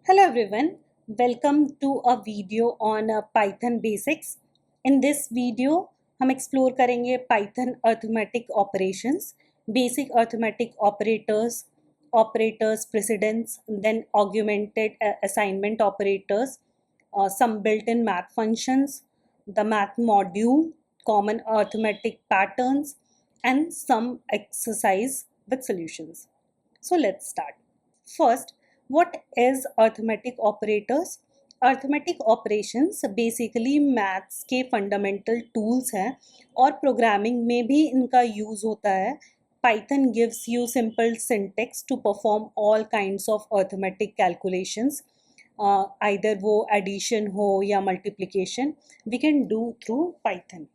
Hello everyone, welcome to a video on Python basics. In this video हम explore करेंगे Python arithmetic operations, basic arithmetic operators precedence, then augmented assignment operators, some built-in math functions, the math module, common arithmetic patterns, and some exercise with solutions. So let's start. First, what is arithmetic operators? Arithmetic operations basically maths के fundamental tools हैं और programming में भी इनका use होता है. Python gives you simple syntax to perform all kinds of arithmetic calculations. Either वो addition हो या multiplication we can do through Python.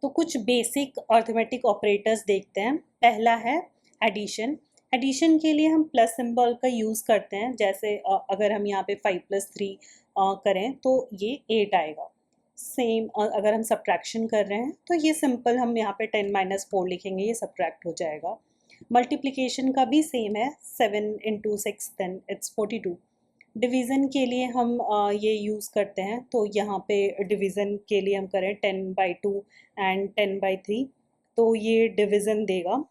तो कुछ बेसिक अर्थमेटिक ऑपरेटर्स देखते हैं. पहला है एडिशन. एडिशन के लिए हम प्लस सिंबल का यूज़ करते हैं. जैसे अगर हम यहाँ पे 5 + 3 करें तो ये 8 आएगा. सेम अगर हम सब्ट्रैक्शन कर रहे हैं तो ये सिंपल हम यहाँ पे 10 - 4 लिखेंगे, ये सब्ट्रैक्ट हो जाएगा. मल्टीप्लिकेशन का भी सेम है. 7 × 6 then it's 42. डिवीज़न के लिए हम ये यूज़ करते हैं. तो यहाँ पे डिवीज़न के लिए हम करें 10/2 एंड 10/3 तो ये डिवीज़न देगा.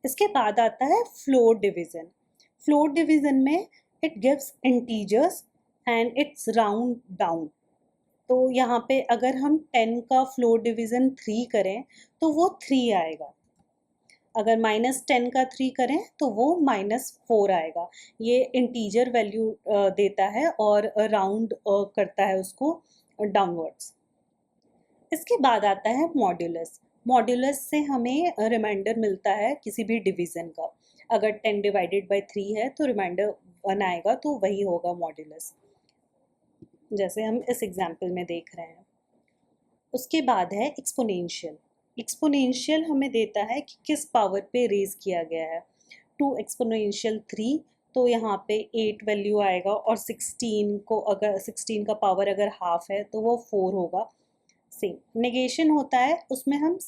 इसके बाद आता है फ्लोट डिवीज़न. फ्लोट डिवीज़न में it gives integers and it's round down. तो यहाँ पे अगर हम 10 का फ्लोट डिवीज़न 3 करें तो वो 3 आएगा. अगर -10 का 3 करें तो वो -4 आएगा. ये इंटीजर वैल्यू देता है और राउंड करता है उसको डाउनवर्ड्स. इसके बाद आता है मॉड्यूलस. मॉड्यूलस से हमें रिमाइंडर मिलता है किसी भी डिवीज़न का. अगर 10/3 है तो रिमाइंडर 1 आएगा, तो वही होगा मॉड्यूलस, जैसे हम इस एग्जाम्पल में देख रहे हैं. उसके बाद है एक्सपोनेंशियल. एक्सपोनेंशियल हमें देता है कि किस पावर पे रेज किया गया है. 2 एक्सपोनेंशियल 3 तो यहाँ पे 8 वैल्यू आएगा और 16 को अगर 16 का पावर अगर हाफ है तो वो 4 होगा. सेम नेगेशन होता है, उसमें हम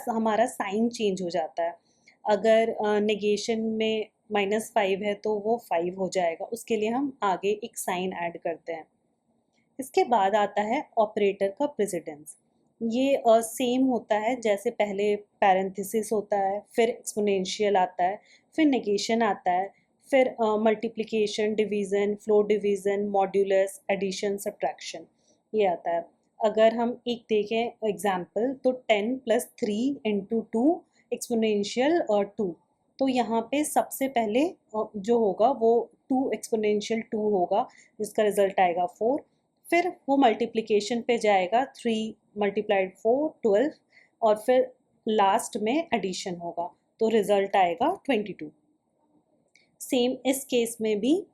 हमारा साइन चेंज हो जाता है. अगर नेगेशन में -5 है तो वो 5 हो जाएगा. उसके लिए हम आगे एक साइन ऐड करते हैं. इसके बाद आता है ऑपरेटर का प्रेसिडेंस. ये सेम होता है जैसे पहले पैरेंथेसिस होता है, फिर एक्सपोनेंशियल आता है, फिर नेगेशन आता है, फिर multiplication, division, float division, modulus, addition, subtraction ये आता है. अगर हम एक देखें एग्जाम्पल तो 10 + 3 × 2 एक्सपोनेंशियल 2. तो यहाँ पे सबसे पहले जो होगा वो 2 एक्सपोनेंशियल 2 होगा, जिसका रिजल्ट आएगा 4. फिर वो मल्टीप्लिकेशन पे जाएगा, 3 × 4 12. और फिर लास्ट में एडिशन होगा तो रिजल्ट आएगा 22. सेम इस केस में भी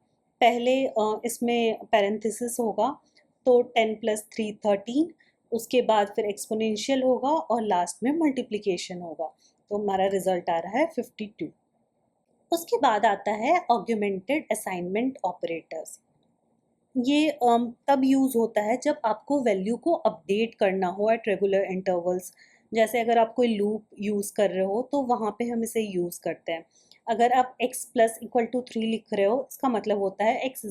पहले इसमें पैरेंथेसिस होगा तो 10 + 3 13. उसके बाद फिर एक्सपोनेंशियल होगा और लास्ट में मल्टीप्लिकेशन होगा, तो हमारा रिजल्ट आ रहा है 52. उसके बाद आता है ऑग्यूमेंटेड असाइनमेंट ऑपरेटर्स. ये तब यूज़ होता है जब आपको वैल्यू को अपडेट करना हो एट रेगुलर इंटरवल्स. जैसे अगर आप कोई लूप यूज़ कर रहे हो तो वहाँ पे हम इसे यूज़ करते हैं. अगर आप x + 3 लिख रहे हो, इसका मतलब होता है x =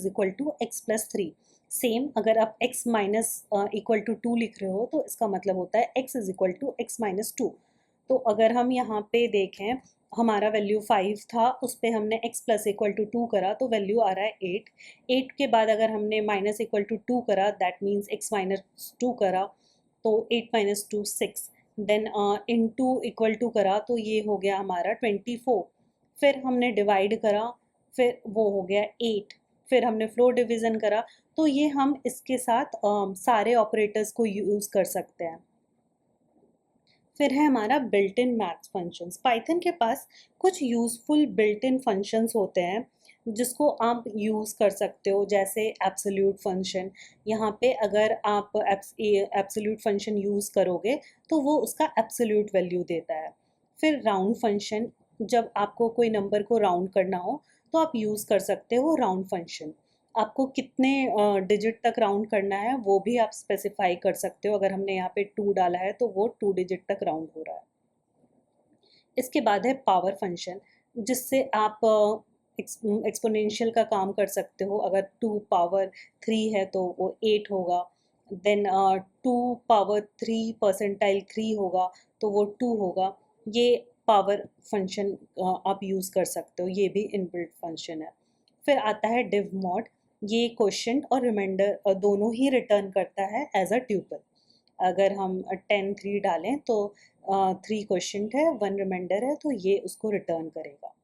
x + 3. सेम अगर आप x - 2 लिख रहे हो तो इसका मतलब होता है x = x - 2. तो अगर हम यहाँ पे देखें, हमारा वैल्यू 5 था, उस पर हमने x + 2 करा तो वैल्यू आ रहा है 8. 8 के बाद अगर हमने -2 करा, दैट मीन्स x - 2 करा तो 8 - 2 6. देन इनटू = करा तो ये हो गया हमारा 24. फिर हमने डिवाइड करा, फिर वो हो गया 8. फिर हमने फ्लोट डिवीज़न करा. तो ये हम इसके साथ सारे ऑपरेटर्स को यूज़ कर सकते हैं. फिर है हमारा built in maths functions. Python के पास कुछ यूज़फुल बिल्ट इन फंक्शंस होते हैं जिसको आप यूज़ कर सकते हो, जैसे एब्सोल्यूट फंक्शन. यहाँ पे अगर आप एब्सोल्यूट फंक्शन यूज़ करोगे तो वो उसका एब्सोल्यूट वैल्यू देता है. फिर राउंड फंक्शन, जब आपको कोई नंबर को राउंड करना हो तो आप यूज़ कर सकते हो राउंड फंक्शन. आपको कितने डिजिट तक राउंड करना है वो भी आप स्पेसिफाई कर सकते हो. अगर हमने यहाँ पे 2 डाला है तो वो 2 डिजिट तक राउंड हो रहा है. इसके बाद है पावर फंक्शन, जिससे आप एक्सपोनेंशियल का काम कर सकते हो। अगर 2 पावर 3 है तो वो 8 होगा। देन 2 पावर 3 परसेंटाइल 3 होगा तो वो 2 होगा। ये पावर फंक्शन आप यूज़ कर सकते हो, ये भी इनबिल्ट फंक्शन है। फिर आता है डिव मॉड। ये क्वोशिएंट और रिमाइंडर दोनों ही रिटर्न करता है एज अ ट्यूपल। अगर हम 10 3 डालें तो 3 क्वोशिएंट है, 1 रिमाइंडर है, तो ये उसको रिटर्न करेगा।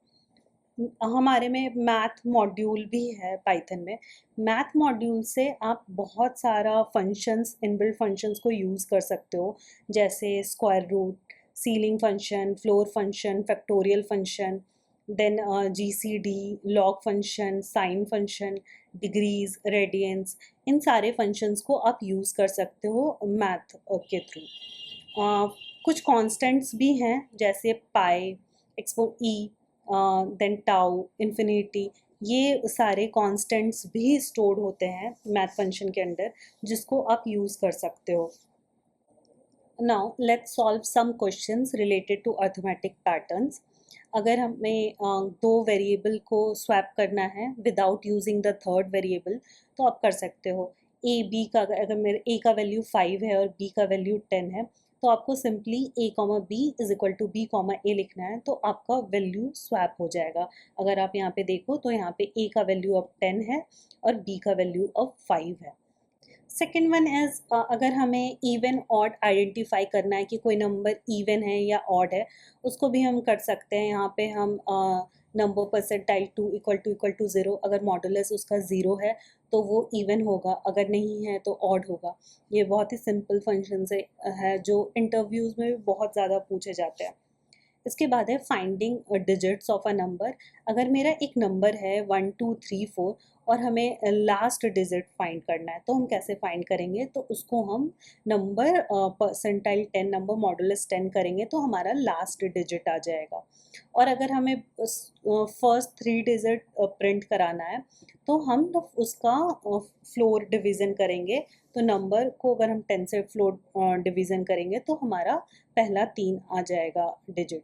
हमारे में मैथ मॉड्यूल भी है पाइथन में। मैथ मॉड्यूल से आप बहुत सारा फंक्शंस, इनबिल्ट फंक्शंस को यूज़ कर सकते हो, जैसे square root, ceiling function, floor function, factorial function, then GCD, log function, sine function, degrees, radians. इन सारे फंक्शंस को आप यूज़ कर सकते हो मैथ के थ्रू। कुछ कांस्टेंट्स भी हैं, जैसे पाई, एक्सपो ई, देन टाउ, इन्फिनिटी। ये सारे कांस्टेंट्स भी स्टोर्ड होते हैं मैथ फंक्शन के अंदर, जिसको आप यूज़ कर सकते हो। Now let's solve some questions related to arithmetic patterns. अगर हमें दो वेरिएबल को स्वैप करना है without using the third variable, तो आप कर सकते हो। ए बी का, अगर मेरे ए का वैल्यू 5 है और बी का वैल्यू 10 है, तो आपको simply A comma B is equal to B comma A लिखना है, तो आपका वैल्यू स्वैप हो जाएगा। अगर आप यहाँ पे देखो तो यहाँ पे ए का वैल्यू अब 10 है और बी का वैल्यू अब 5 है। सेकेंड वन इज, अगर हमें इवन ऑड आइडेंटिफाई करना है कि कोई नंबर इवन है या ऑड है, उसको भी हम कर सकते हैं। यहाँ पे हम नंबर परसेंटाइल 2 = 0, अगर मॉडुलस उसका 0 है तो वो इवन होगा, अगर नहीं है तो ऑड होगा। ये बहुत ही सिंपल फंक्शन है जो इंटरव्यूज़ में भी बहुत ज़्यादा पूछे जाते हैं। इसके बाद है finding digits of a number. अगर मेरा एक नंबर है 1 2 3 4 और हमें लास्ट डिजिट फाइंड करना है, तो हम कैसे फाइंड करेंगे? तो उसको हम नंबर परसेंटाइल 10, नंबर मॉडुलस 10 करेंगे तो हमारा लास्ट डिजिट आ जाएगा। और अगर हमें फर्स्ट 3 डिजिट प्रिंट कराना है, तो हम उसका फ्लोर डिवीज़न करेंगे। तो नंबर को अगर हम 10 से फ्लोर डिवीज़न करेंगे तो हमारा पहला 3 आ जाएगा digit.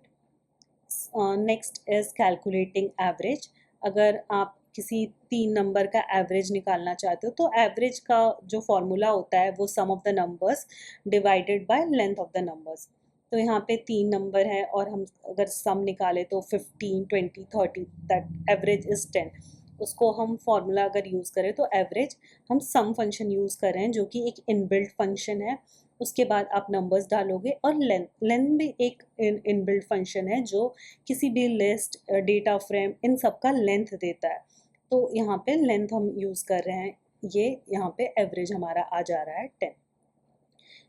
Next is calculating average. अगर आप किसी 3 नंबर का एवरेज निकालना चाहते हो, तो एवरेज का जो फॉर्मूला होता है वो sum of the numbers divided by length of the numbers. तो यहाँ पे 3 नंबर है और हम अगर सम निकालें तो 15 20 30, दैट एवरेज इज 10। उसको हम फॉर्मूला अगर यूज़ करें तो एवरेज, हम सम फंक्शन यूज़ कर रहे हैं जो कि एक इनबिल्ट फंक्शन है। उसके बाद आप नंबर्स डालोगे, और लेंथ, लेंथ भी एक इनबिल्ट फंक्शन है जो किसी भी लिस्ट, डेटा फ्रेम, इन सब का लेंथ देता है। तो यहाँ पे लेंथ हम यूज़ कर रहे हैं, ये यहाँ पे एवरेज हमारा आ जा रहा है 10।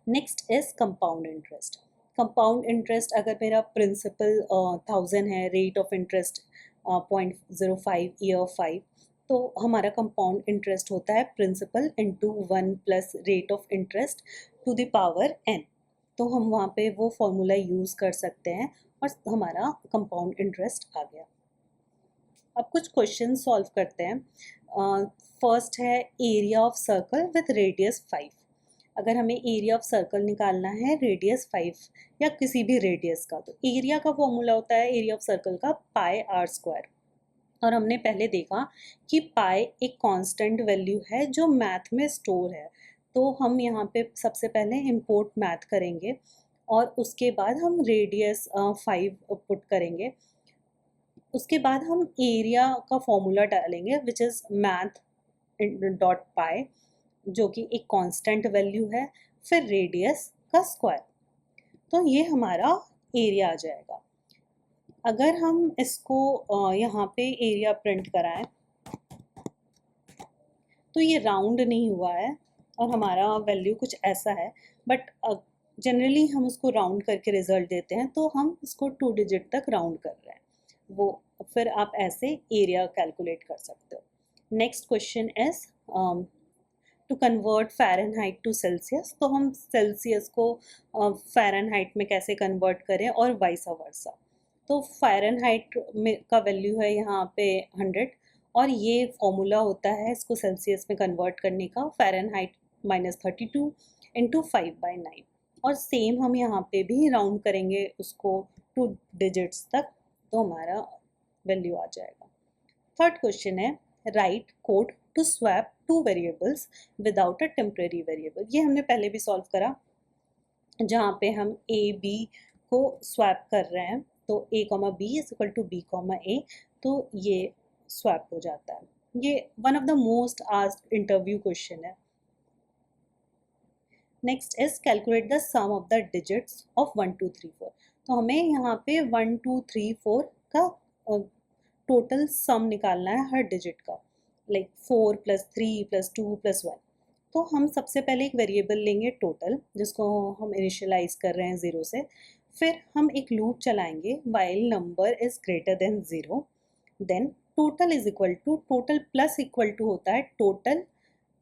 Next is compound interest. Compound interest, अगर मेरा प्रिंसिपल 1000 है, रेट ऑफ इंटरेस्ट 0.05 ईयर 5, तो हमारा कंपाउंड इंटरेस्ट होता है principal into 1 plus rate of interest to the power n। तो हम वहाँ पे वो फॉर्मूला यूज़ कर सकते हैं और हमारा कंपाउंड इंटरेस्ट आ गया। अब कुछ क्वेश्चन सॉल्व करते हैं। फर्स्ट है area of circle with radius 5। अगर हमें एरिया ऑफ सर्कल निकालना है रेडियस 5 या किसी भी रेडियस का, तो एरिया का फॉर्मूला होता है एरिया ऑफ सर्कल का पाई आर स्क्वायर। और हमने पहले देखा कि पाई एक कांस्टेंट वैल्यू है जो मैथ में स्टोर है। तो हम यहाँ पे सबसे पहले इंपोर्ट मैथ करेंगे और उसके बाद हम रेडियस 5 पुट करेंगे। उसके बाद हम एरिया का फॉर्मूला डालेंगे विच इज़ मैथ डॉट पाई, जो कि एक कांस्टेंट वैल्यू है, फिर रेडियस का स्क्वायर। तो ये हमारा एरिया आ जाएगा। अगर हम इसको यहाँ पे एरिया प्रिंट कराएं, तो ये राउंड नहीं हुआ है और हमारा वैल्यू कुछ ऐसा है, बट जनरली हम उसको राउंड करके रिजल्ट देते हैं, तो हम इसको 2 डिजिट तक राउंड कर रहे हैं। वो फिर आप ऐसे एरिया कैलकुलेट कर सकते हो। Next question is to convert Fahrenheit to Celsius. तो हम सेल्सियस को फ़ारेनहाइट में कैसे कन्वर्ट करें और वाइस वर्सा। तो फ़ारेनहाइट में का वैल्यू है यहाँ पे 100, और ये फॉर्मूला होता है इसको सेल्सियस में कन्वर्ट करने का, फ़ारेनहाइट -32 इंटू 5/9। और सेम हम यहाँ पे भी राउंड करेंगे उसको 2 डिजिट्स तक, तो हमारा वैल्यू आ जाएगा। थर्ड क्वेश्चन है write code to swap two variables without a temporary variable. ये हमने पहले भी सॉल्व करा, जहाँ पे हम ए बी को स्वैप कर रहे हैं, तो a comma B is equal to B comma A, तो ये स्वैप हो जाता है। ये one of the most asked interview question है। Next is calculate the sum of the digits of 1 2 3 4। तो हमें यहाँ पे 1 2 3 4 का टोटल सम निकालना है हर डिजिट का, लाइक 4 + 3 + 2 + 1। तो हम सबसे पहले एक वेरिएबल लेंगे टोटल, जिसको हम इनिशियलाइज कर रहे हैं 0 से। फिर हम एक लूप चलाएंगे while number is greater than 0। Then total is equal to total plus equal to होता है total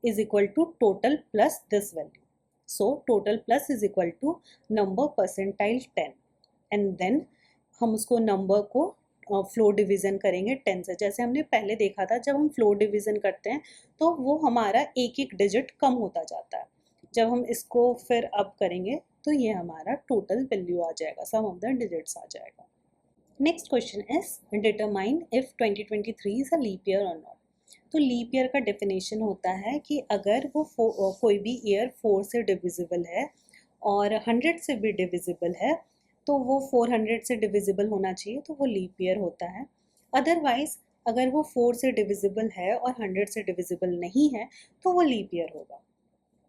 is equal to total plus this value. So total plus is equal to number percentile 10, and then हम उसको number को floor division करेंगे 10 से। जैसे हमने पहले देखा था, जब हम फ्लोर डिवीज़न करते हैं तो वो हमारा एक एक डिजिट कम होता जाता है। जब हम इसको फिर अब करेंगे तो ये हमारा टोटल वैल्यू आ जाएगा, सम ऑफ द डिजिट्स आ जाएगा। Next question is determine if 2023 is a leap year और नॉट। तो लीप ईयर का डेफिनेशन होता है कि अगर वो कोई भी ईयर 4 से डिविजिबल है और 100 से भी डिविजिबल है, तो वो 400 से डिविजिबल होना चाहिए, तो वो लीप ईयर होता है। अदरवाइज अगर वो 4 से डिविजिबल है और 100 से डिविजिबल नहीं है, तो वो लीप ईयर होगा।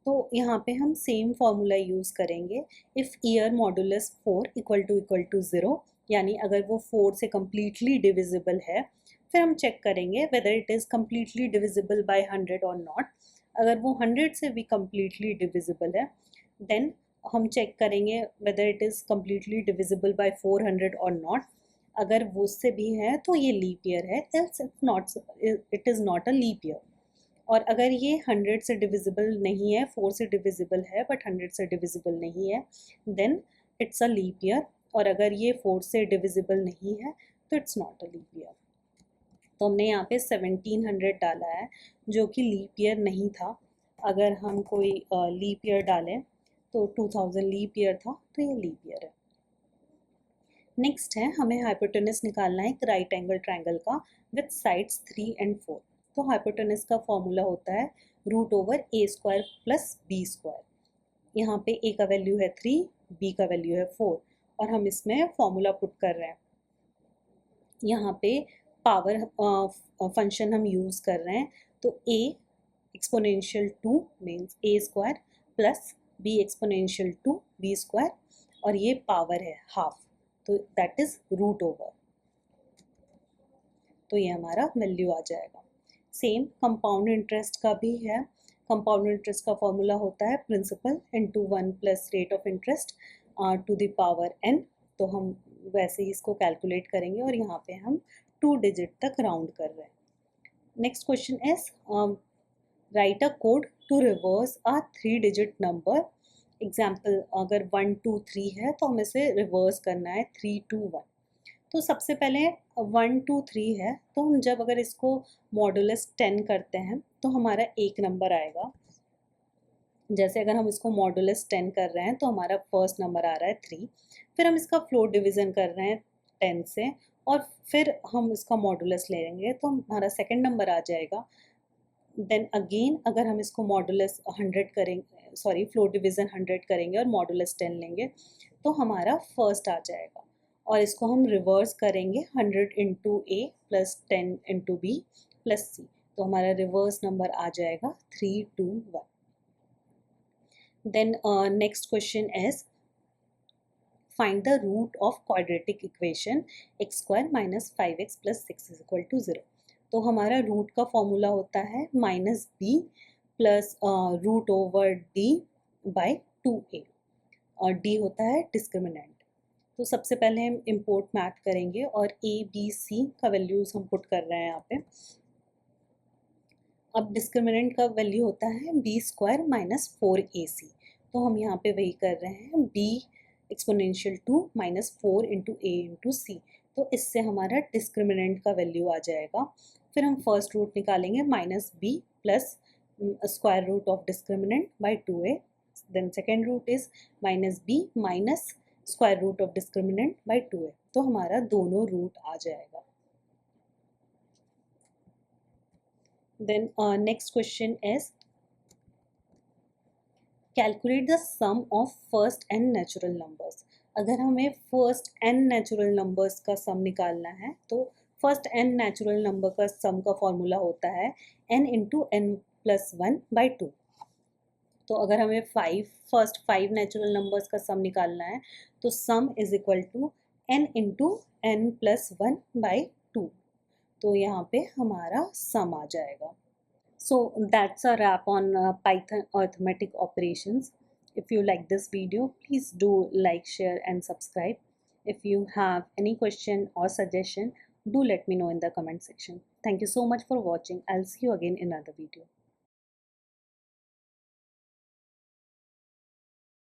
तो यहाँ पे हम सेम फॉर्मूला यूज़ करेंगे। If year modulus 4 equal to 0, यानी अगर वो 4 से कम्प्लीटली डिविजिबल है, फिर हम चेक करेंगे whether it is completely divisible by 100 और नॉट। अगर वो 100 से भी कम्प्लीटली डिविजिबल है, देन हम चेक करेंगे whether it is completely divisible by 400 और नॉट। अगर वो उससे भी है तो ये लीप ईयर है, else it is not a leap year. और अगर ये 100 से डिविजिबल नहीं है, 4 से डिविजिबल है बट 100 से डिविजिबल नहीं है, then it's a leap year. और अगर ये 4 से डिविजिबल नहीं है तो it's not a leap year. तो हमने यहाँ पे 1700 डाला है, जो कि लीप ईयर नहीं था। अगर हम कोई लीप ईयर डालें तो 2000 लीप ईयर था, तो ये लीप ईयर है। नेक्स्ट है हमें हाइपोटेनस निकालना है एक राइट एंगल ट्रायंगल का विथ साइड्स 3 और 4। तो हाइपोटेनस का फॉर्मूला होता है √a² + b²। यहाँ पे a का वैल्यू है 3, b का वैल्यू है 4, और हम इसमें फॉर्मूला पुट कर रहे हैं। यहाँ पे पावर फंक्शन हम यूज़ कर रहे हैं, तो a exponential 2 means a² plus b exponential 2 b², और ये पावर है हाफ, तो दैट इज √ओवर। तो ये हमारा वैल्यू आ जाएगा। सेम कंपाउंड इंटरेस्ट का भी है। कंपाउंड इंटरेस्ट का फॉर्मूला होता है principal into 1 + rate of interest to the power n। तो हम वैसे ही इसको कैलकुलेट करेंगे, और यहाँ पे हम 2 डिजिट तक राउंड कर रहे हैं। Next question is write a code to reverse a 3 digit number. Example, अगर 1 2 3 है तो हमें इसे रिवर्स करना है 3 2 1। तो सबसे पहले 1 2 3 है, तो हम जब अगर इसको मॉडुलस 10 करते हैं तो हमारा एक नंबर आएगा। जैसे अगर हम इसको मॉडुलस 10 कर रहे हैं तो हमारा फर्स्ट नंबर आ रहा है 3। फिर हम इसका फ्लोर डिवीज़न कर रहे हैं 10 से, और फिर हम इसका मॉडुलस लेंगे तो हमारा सेकंड नंबर आ जाएगा। देन अगेन अगर हम इसको मॉडुलस 100 करेंगे, सॉरी फ्लोर डिवीज़न 100 करेंगे और मॉडुलस 10 लेंगे, तो हमारा फर्स्ट आ जाएगा। और इसको हम रिवर्स करेंगे 100 into A plus 10 into B plus C, तो हमारा रिवर्स नंबर आ जाएगा 3 2 1। Then next question is find the root of quadratic equation x² - 5x + 6 = 0। तो हमारा रूट का फॉर्मूला होता है -b प्लस √d/2a, और d होता है डिस्क्रिमिनेंट। तो सबसे पहले हम इम्पोर्ट मैथ करेंगे और a b c का वैल्यूज़ हम पुट कर रहे हैं यहाँ पे। अब डिस्क्रिमिनेंट का वैल्यू होता है b² - 4ac, तो हम यहाँ पे वही कर रहे हैं b exponential 2 - 4 into a into c। तो इससे हमारा डिस्क्रिमिनेंट का वैल्यू आ जाएगा। फिर हम फर्स्ट रूट निकालेंगे -b plus square root of discriminant by 2a। Then second root is -b minus square root of discriminant by 2a। तो हमारा दोनों रूट आ जाएगा। Then next question is calculate the sum of first N natural numbers. अगर हमें first N natural numbers का सम निकालना है तो फर्स्ट एन नेचुरल नंबर का सम का फॉर्मूला होता है N into N plus one by two. तो अगर हमें फर्स्ट फाइव नेचुरल नंबर्स का सम निकालना है तो sum is equal to N into N plus one by two. तो यहाँ पे हमारा सम आ जाएगा। So that's a wrap on Python arithmetic operations. If you like this video, please do like, share and subscribe. If you have any question or suggestion, do let me know in the comment section. Thank you so much for watching. I'll see you again in another video.